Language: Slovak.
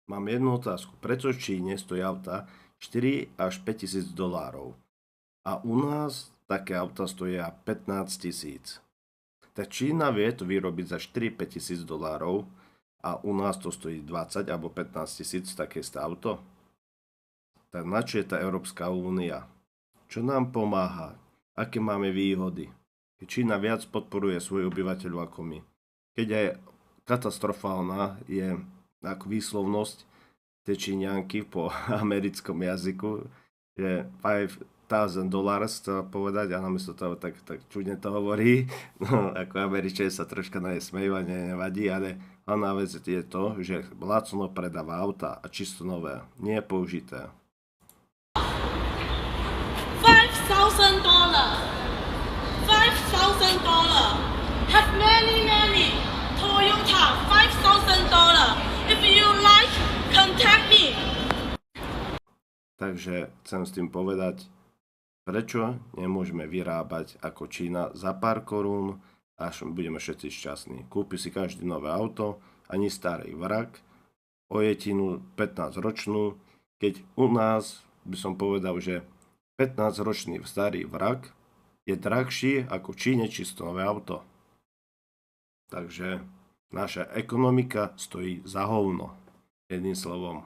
Mám jednu otázku. Prečo v Číne stojí auta 4 až 5 tisíc dolárov? A u nás také auta stoja 15 tisíc. Tak Čína vie to vyrobiť za 4-5 tisíc dolárov a u nás to stojí 20 alebo 15 tisíc také isté auto. Tak na čo je tá Európska únia? Čo nám pomáha? Aké máme výhody? Čína viac podporuje svojich obyvateľov ako my. Keď aj katastrofálna je ako výslovnosť tej Číňanky po americkom jazyku, že $5,000 chcela povedať a namiesto toho tak čudne to hovorí. No, ako Američania sa troška smejú a nevadí, ale hlavná vec je to, že lacno predáva auta a čisto nové, nie použité. $5,000. Have many Toyota $5,000. If you like, contact me. Takže chcem s tým povedať, prečo nemôžeme vyrábať ako Čína za pár korún, až budeme všetci šťastní. Kúpi si každý nové auto, ani starý vrak, ojetinu 15-ročnú, keď u nás by som povedal, že 15-ročný starý vrak je drahší ako v Číne čisto nové auto. Takže naša ekonomika stojí za hovno. Jedným slovom.